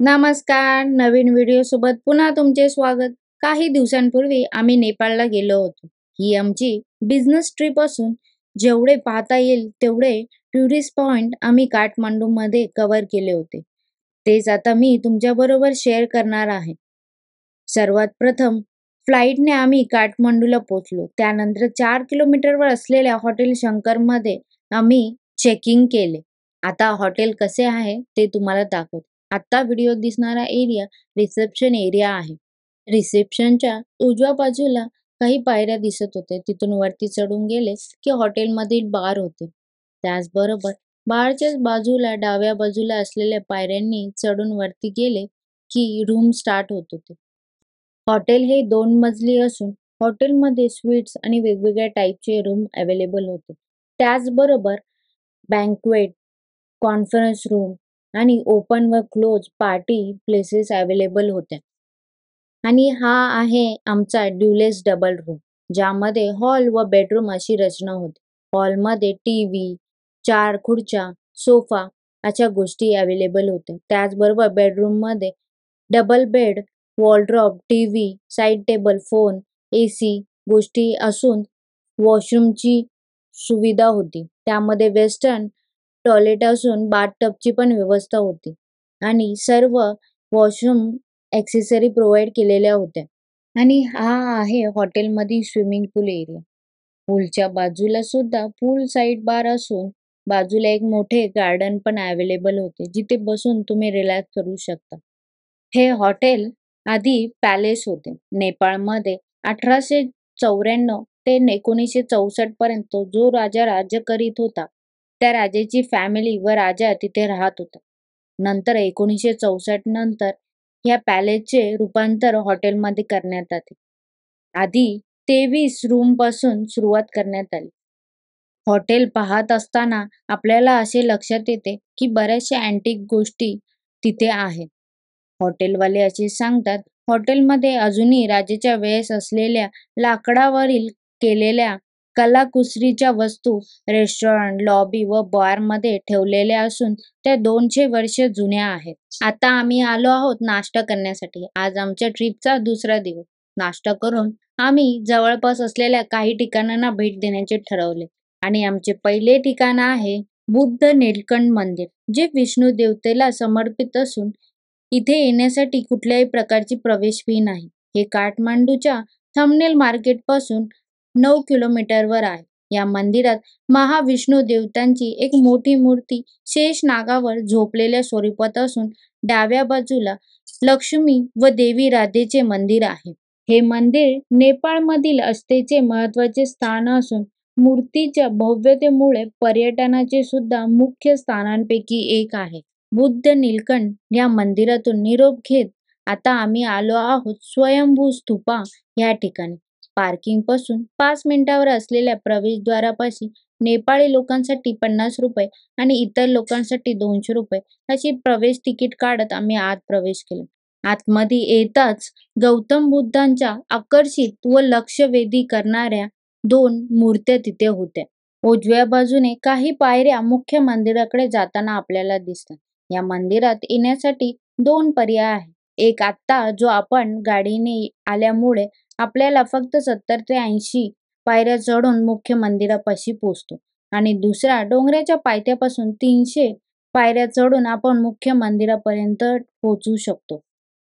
नमस्कार. नवीन व्हिडिओ सोबत पुन्हा तुमचे स्वागत. काही दिवसांपूर्वी आम्ही नेपाळला गेलो होतो. ही आमची बिझनेस ट्रिप असून जेवढे पाहता येईल तेवढे टुरिस्ट पॉइंट आम्ही काठमांडूमध्ये कव्हर केले होते. तेच आता मी तुमच्याबरोबर शेअर करणार आहे. सर्वात प्रथम फ्लाईटने आम्ही काठमांडूला पोहोचलो. त्यानंतर 4 किलोमीटरवर असलेल्या हॉटेल शंकरमध्ये आम्ही चेकिंग केले. आता हॉटेल कसे आहे ते तुम्हाला दाखवतो. आता व्हिडिओ दिसणारा एरिया रिसेप्शन एरिया आहे. रिसेप्शनच्या उजव्या बाजूला काही पायऱ्या दिसत होते. तिथून वरती चढून गेले की हॉटेलमधील बार होते. त्याचबरोबर बारच्याच बाजूला डाव्या बाजूला असलेल्या पायऱ्यांनी चढून वरती गेले की रूम स्टार्ट होत होते. हॉटेल हे 2 मजली असून हॉटेलमध्ये स्वीट्स आणि वेगवेगळ्या टाईपचे रूम अवेलेबल होते. त्याचबरोबर बँक्वेट, कॉन्फरन्स रूम आणि ओपन व क्लोज पार्टी प्लेसेस अवेलेबल होत्या. आणि हा आहे आमचा ड्युलेक्स डबल रूम, ज्यामध्ये हॉल व बेडरूम अशी रचना होती. हॉलमध्ये टीव्ही, 4 खुर्च्या, सोफा अशा गोष्टी अवेलेबल होत्या. त्याचबरोबर बेडरूममध्ये double bed, wardrobe, TV, side table, phone, AC गोष्टी असून वॉशरूमची सुविधा होती. त्यामध्ये वेस्टर्न टॉयलेट असून बाथटबची पण व्यवस्था होती आणि सर्व वॉशरूम ॲक्सेसरी प्रोव्हाइड केलेल्या होत्या. आणि हा आहे हॉटेलमधील स्विमिंग पूल एरिया. पूलच्या बाजूला सुद्धा पूल साईड बार असून बाजूला एक मोठे गार्डन पण अवेलेबल होते, जिथे बसून तुम्ही रिलॅक्स करू शकता. हे हॉटेल आधी पॅलेस होते. नेपाळमध्ये 1894 ते 1964 पर्यंत जो राजा राज्य करीत होता, त्या राजाची फॅमिली व राजा तिथे राहत होता. नंतर 1964 नंतर या पॅलेसचे रूपांतर हॉटेलमध्ये करण्यात आले. आधी 23 रूम पासून सुरुवात करण्यात आली. हॉटेल पाहत असताना आपल्याला असे लक्षात येते की बऱ्याचशा अँटिक गोष्टी तिथे आहेत. हॉटेलवाले असे सांगतात, हॉटेलमध्ये अजूनही राजाच्या वेळेस असलेल्या लाकडावरील केलेल्या कलाकुसरीच्या वस्तू रेस्टॉरंट, लॉबी व बारमध्ये ठेवलेल्या असून त्या 200 वर्ष जुन्या आहेत. आता आम्ही आलो आहोत नाश्ता करण्यासाठी. आज आमच्या ट्रिपचा दुसरा दिवस. नाश्ता करून आम्ही जवळपास असलेल्या काही ठिकाणांना भेट देण्याचे ठरवले आणि आमचे पहिले ठिकाण आहे बुद्ध नीलकंठ मंदिर, जे विष्णू देवतेला समर्पित असून इथे येण्यासाठी कुठल्याही प्रकारची प्रवेश फी नाही. हे काठमांडूच्या थंबनेल मार्केट पासून 9 किलोमीटरवर आहे. या मंदिरात महाविष्णू देवतांची एक मोठी मूर्ती शेष नागावर झोपलेल्या स्वरूपात असून डाव्या बाजूला लक्ष्मी व देवी राधेचे मंदिर आहे. हे मंदिर नेपाळमधील आस्थेचे महत्त्वाचे स्थान असून मूर्तीच्या भव्यतेमुळे पर्यटनाचे सुद्धा मुख्य स्थानांपैकी एक आहे. बुद्ध नीलकंठ या मंदिरातून निरोप घेत आता आम्ही आलो आहोत स्वयंभू स्तूपा या ठिकाणी. पार्किंग पासून 5 मिनिटांवर असलेल्या प्रवेशद्वारापाशी नेपाळी लोकांसाठी 50 रुपये आणि इतर लोकांसाठी 200 रुपये अशी प्रवेश तिकीट काढत आम्ही आत प्रवेश केला. आतमध्ये येताच गौतम बुद्धांच्या आकर्षित व लक्षवेधी करणाऱ्या 2 मूर्त्या तिथे होत्या. उजव्या बाजूने काही पायऱ्या मुख्य मंदिराकडे जाताना आपल्याला दिसतात. या मंदिरात येण्यासाठी 2 पर्याय आहेत. एक आत्ता जो आपण गाडीने आल्यामुळे आपल्याला फक्त 70 ते 80 पायऱ्या चढून मुख्य मंदिरापाशी पोहोचतो आणि दुसरा डोंगराच्या पायथ्यापासून 300 पायऱ्या चढून आपण मुख्य मंदिरापर्यंत पोहोचू शकतो.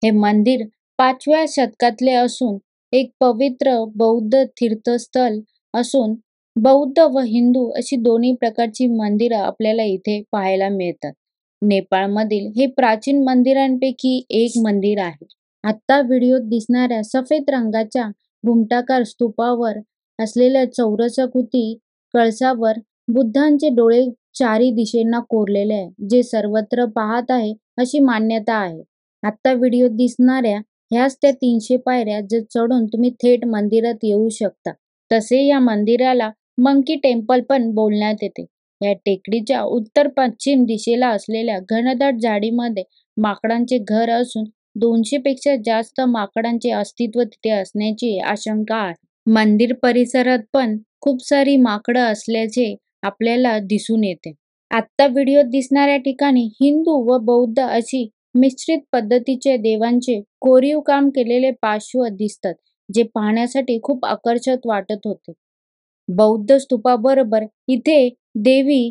हे मंदिर 5व्या शतकातले असून एक पवित्र बौद्ध तीर्थस्थळ असून बौद्ध व हिंदू अशी दोन्ही प्रकारची मंदिरं आपल्याला इथे पाहायला मिळतात. नेपाळमधील हे प्राचीन मंदिरांपैकी एक मंदिर आहे. आत्ता व्हिडिओत दिसणाऱ्या सफेद रंगाच्या घुमटाकार स्तूपावर असलेल्या चौरसाकृती कळसावर बुद्धांचे डोळे 4ही दिशेंना कोरलेले आहे, जे सर्वत्र पाहत आहे अशी मान्यता आहे. आत्ता व्हिडिओत दिसणाऱ्या ह्याच त्या 300 पायऱ्या, जे चढून तुम्ही थेट मंदिरात येऊ शकता. तसे या मंदिराला मंकी टेम्पल पण बोलण्यात येते. या टेकडीच्या उत्तर पश्चिम दिशेला असलेल्या घनदाट झाडीमध्ये माकडांचे घर असून 200 पेक्षा जास्त माकडांचे अस्तित्व तिथे असण्याची आशंका आहे. मंदिर परिसरात पण खूप सारी माकडं असल्याचे आपल्याला दिसून येते. आत्ता व्हिडिओत दिसणाऱ्या ठिकाणी हिंदू व बौद्ध अशी मिश्रित पद्धतीचे देवांचे कोरीव काम केलेले पार्श्व दिसतात, जे पाहण्यासाठी खूप आकर्षक वाटत होते. बौद्ध स्तूपाबरोबर इथे देवी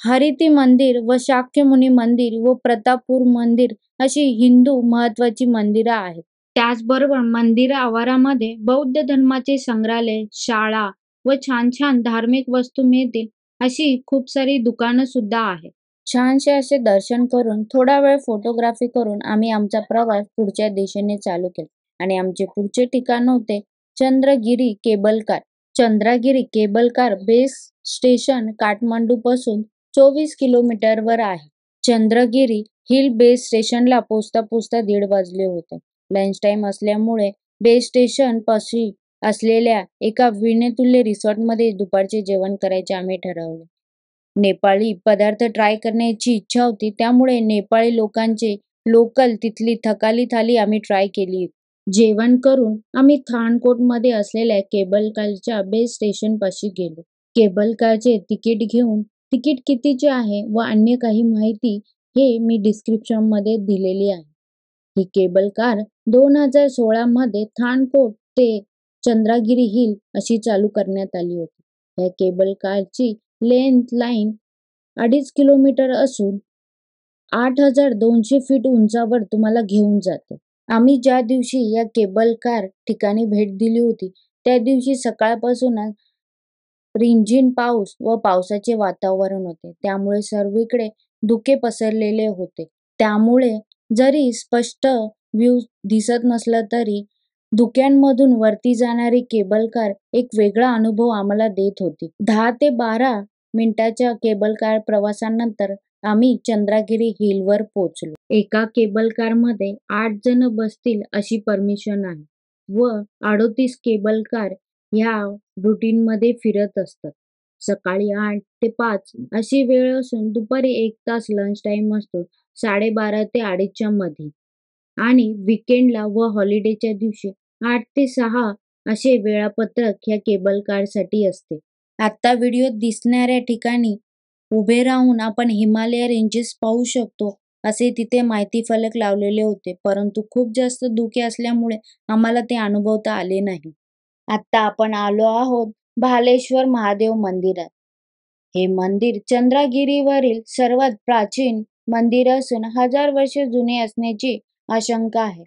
हरिती मंदिर व शाक्यमुनी मंदिर व प्रतापपूर मंदिर अशी हिंदू महत्वाची मंदिरं आहेत. त्याचबरोबर मंदिर आवारामध्ये बौद्ध धर्माचे संग्रहालय, शाळा व छान छान धार्मिक वस्तू मिळतील अशी खूप सारी दुकानं सुद्धा आहेत. छानसे असे दर्शन करून थोडा वेळ फोटोग्राफी करून आम्ही आमचा प्रवास पुढच्या दिशेने चालू केला आणि आमचे पुढचे ठिकाण होते Chandragiri cable car. Chandragiri cable car base station Kathmandu पासून 24 किलोमीटरवर आहे. चंद्रगिरी हिल बेस स्टेशनला पोचता 1:30 वाजले होते. लंच टाइम असल्यामुळे बेस स्टेशन पाशी असलेल्या एका विणतुल्य रिसॉर्टमध्ये दुपारचे जेवण करायचे आम्ही ठरवले. नेपाळी पदार्थ ट्राय करण्याची इच्छा होती, त्यामुळे नेपाळी लोकांचे लोकल तिथली थकाली थाली आम्ही ट्राय केली. जेवण करून आम्ही थानकोटमध्ये असलेल्या केबल कारच्या बेस स्टेशन पाशी गेलो. केबल कारचे तिकीट घेऊन तिकीट कितीचे आहे व अन्य काही माहिती हे मी डिस्क्रिप्शन मध्ये दिलेली आहे. ही केबल कार 2016 मध्ये थानकोट ते चंद्रगिरी हिल अशी चालू करण्यात आली होती. या केबल कारची लेंथ लाईन 2.5 किलोमीटर असून 8,200 फीट उंचावर तुम्हाला घेऊन जाते. आम्ही ज्या दिवशी या केबल कार ठिकाणी भेट दिली होती त्या दिवशी सकाळपासूनच रिमझिम पाऊस व पावसाचे वातावरण होते, त्यामुळे सर्वीकडे धुके पसरलेले होते. त्यामुळे जरी स्पष्ट व्ह्यू दिसत नसला तरी धुक्यांमधून वरती जाणारी केबल कार एक वेगळा अनुभव आम्हाला देत होती. 10 ते 12 मिनिटाच्या केबल कार प्रवासानंतर आम्ही चंद्रगिरी हिलवर पोहोचलो. एका केबल कारमध्ये 8 जण बसतील अशी परमिशन आहे व 38 केबल कार ह्या रुटीनमध्ये फिरत असतात. सकाळी 8 ते 5 अशी वेळ असून दुपारी 1 तास लंच टाइम असतो 12:30 ते 2:30च्या मध्ये आणि विकेंडला व हॉलिडेच्या दिवशी 8 ते 6 असे वेळापत्रक ह्या केबल कारसाठी असते. आता व्हिडिओत दिसणाऱ्या ठिकाणी उभे राहून आपण हिमालय रेंजेस पाहू शकतो असे तिथे माहिती फलक लावलेले होते, परंतु खूप जास्त धुके असल्यामुळे आम्हाला ते अनुभवता आले नाही. आता आपण आलो आहोत भालेश्वर महादेव मंदिरात. हे मंदिर चंद्रगिरीवरील सर्वात प्राचीन मंदिर असून 1000 वर्षे जुने असण्याची आशंका आहे.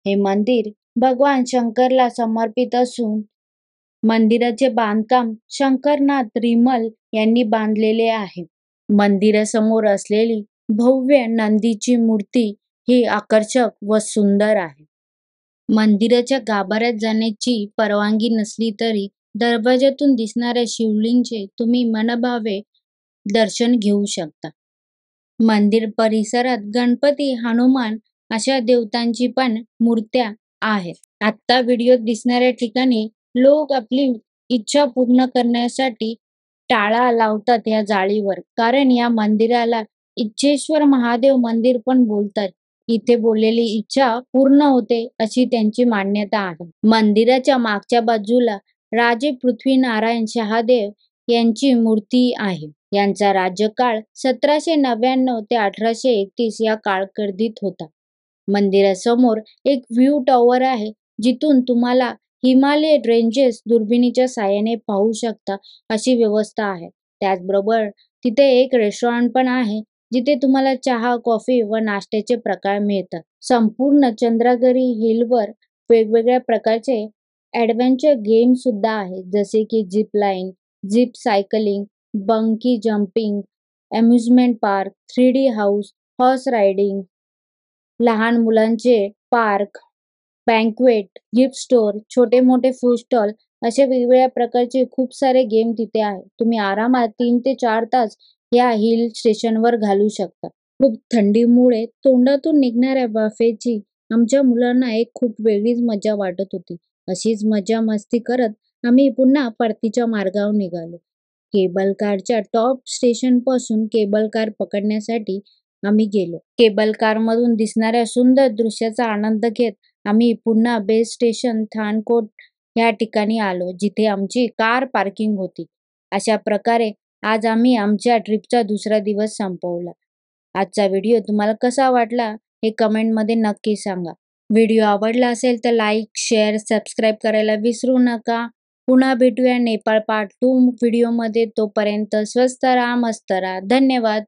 हे मंदिर भगवान शंकरला समर्पित असून मंदिराचे बांधकाम शंकरनाथ रिमल यांनी बांधलेले आहे. मंदिरासमोर असलेली भव्य नंदीची मूर्ती ही आकर्षक व सुंदर आहे. मंदिराच्या गाभाऱ्यात जाण्याची परवानगी नसली तरी दरवाजातून दिसणाऱ्या शिवलिंगचे तुम्ही मनभावे दर्शन घेऊ शकता. मंदिर परिसरात गणपती, हनुमान अशा देवतांची पण मूर्त्या आहेत. आता व्हिडिओत दिसणाऱ्या ठिकाणी लोक आपली इच्छा पूर्ण करण्यासाठी टाळा लावतात या जाळीवर, कारण या मंदिराला इच्छेश्वर महादेव मंदिर पण बोलतात. इथे बोललेली इच्छा पूर्ण होते अशी त्यांची मान्यता आहे. मंदिराच्या मागच्या बाजूला राजे पृथ्वीनारायण शहादेव यांची मूर्ती आहे. यांचा राज्यकाळ 1799 ते 1831 या काळखंडीत होता. मंदिरासमोर एक व्ह्यू टॉवर आहे, जिथून तुम्हाला हिमालय रेंजेस दुर्बिणीच्या साहाय्याने पाहू शकता अशी व्यवस्था आहे. त्याचबरोबर तिथे एक रेस्टॉरंट पण आहे, जिथे तुम्हाला चहा, कॉफी व नाश्त्याचे प्रकार मिळतात. संपूर्ण चंद्रगिरी हिलवर वेगवेगळ्या प्रकारचे ॲडव्हेंचर गेम सुद्धा आहेत, जसे की झिप लाईन, झिप सायकलिंग, बंकी jumping, amusement park, 3D house, horse riding, लहान मुलांचे पार्क, बँक्वेट, गिफ्ट स्टोअर, छोटे मोठे फूड स्टॉल असे वेगवेगळ्या प्रकारचे खूप सारे गेम तिथे आहेत. तुम्ही आरामात 3 ते 4 तास या हिल स्टेशनवर घालू शकता. खूप थंडीमुळे तोंडातून निघणाऱ्या वाफेची आमच्या मुलांना एक खूप वेगळीच मजा वाटत होती. अशीच मजा मस्ती करत आम्ही पुन्हा परतीच्या मार्गावर निघालो. केबल कारच्या टॉप स्टेशन पासून केबल कार पकडण्यासाठी आम्ही गेलो. केबल कार मधून दिसणाऱ्या सुंदर दृश्याचा आनंद घेत आम्ही पुन्हा बेस स्टेशन थानकोट या ठिकाणी आलो, जिथे आमची कार पार्किंग होती. अशा प्रकारे आज आम्ही आमच्या ट्रिपचा दुसरा दिवस संपवला. आजचा व्हिडिओ तुम्हाला कसा वाटला हे कमेंटमध्ये नक्की सांगा. व्हिडिओ आवडला असेल तर लाईक, शेअर, सबस्क्राईब करायला विसरू नका. पुन्हा भेटूया नेपाळ पार्ट 2 व्हिडिओमध्ये. तोपर्यंत स्वस्त राहा, मस्त राहा. धन्यवाद.